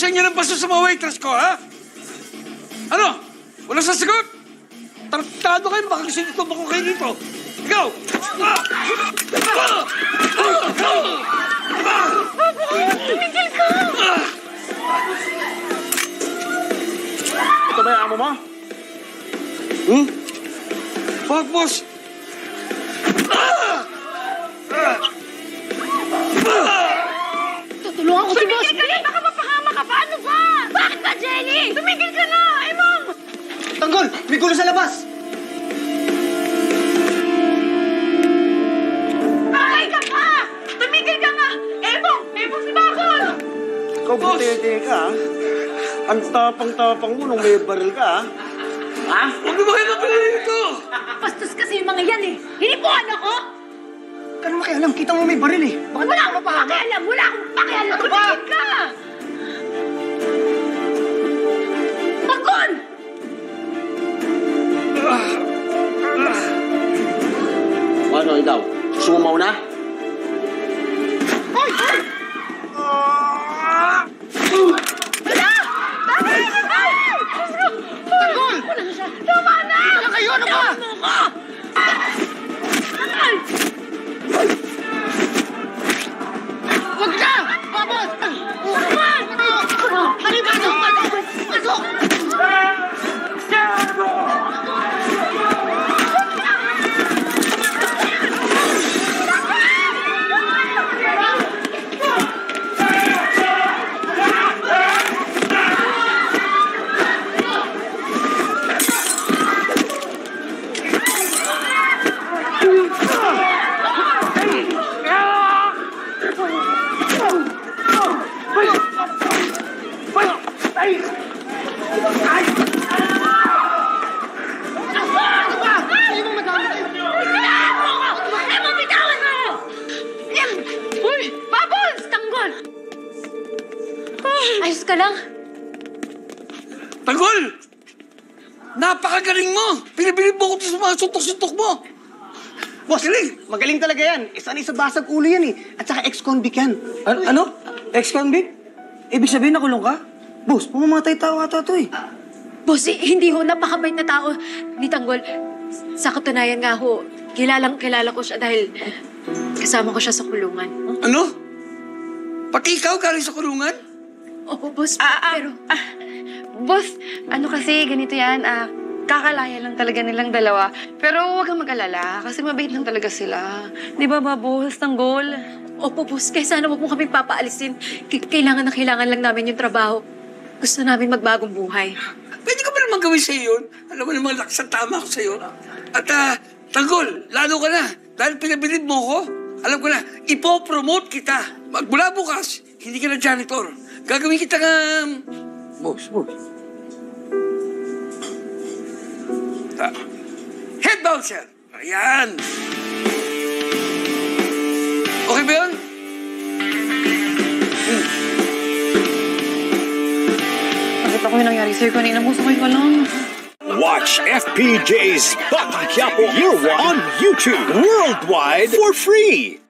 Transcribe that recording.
Babawasan niyo ng baso sa mga waitress ko, ha? Ano? Walang sasagot? Tartado kayo, baka gusto nito bako kayo dito. Ikaw! Tumigil ka! Ito ba yung amo mo? Fuck, boss! Tutulungan ko si boss! Tumigil ka na! Baka mapahama ka pa! Ano ba? Bakit ba, Jenny? Tumigil ka na! Emong! Tanggol! May gulo sa labas! Bakit ka pa? Tumigil ka nga! Emong! Emong si Bakol! Ikaw butete ka, ha? Ang tapang-tapang mo nung may baril ka, ha? Ha? Huwag mo kayo napalala ito! Bastos kasi yung mga yan eh! Hinipuan ako! Ano makialam? Kita mo may baril, eh. Bakit Wala akong pakialam! Wala akong pakialam! Tumigil ka! Bakol! Ano, ikaw? Sumaw na? Ay! Ay! Wala! Bakit? Ay! Tanggol! Wala na siya! Tama na! Ano kayo? Ano ba? Tama mo ko! Ay! Huwag ka! Babos! Naman! Ano ba? Pasok! Ayos ka lang? Tanggol! Napakagaling mo! Pinibilib mo ko sa mga suntok-suntok mo! Boss, magaling talaga yan. Sanay sa basag ulo yan, eh. At saka ex-convict yan. Ano? Ex-convict? Ibig sabihin nakulong ka? Boss, pumamatay tao ata to, eh. Boss, hindi ho, napakabait na tao ni Tanggol. Sa katunayan nga ho, kilala ko siya dahil kasama ko siya sa kulungan. Ano? Pati ikaw galing sa kulungan? Opo, boss, pero... Boss, ano kasi, ganito yan, kakalaya lang talaga nilang dalawa. Pero huwag kang mag-alala, kasi mabait lang talaga sila. Di ba, boss, Tanggol? Opo, boss, kaya sana huwag mo kami papaalisin. Kailangan na kailangan lang namin yung trabaho. Gusto namin magbagong buhay. Pwede ko ba naman gawin sa'yo yun? Alam mo naman, lakas ang tama ko sa'yo. At, Tanggol, lalo ka na. Dahil pinabilib mo ko, alam ko na, ipopromote kita. Magmula bukas, hindi ka na janitor. Gagawin kita nga... Boss. Head bouncer. Ayan. Okay ba yun? Bakit ako yung nangyari sa'yo kanina? Musakay ka lang. Watch FPJ's Batang Quiapo Year 1 on YouTube worldwide for free.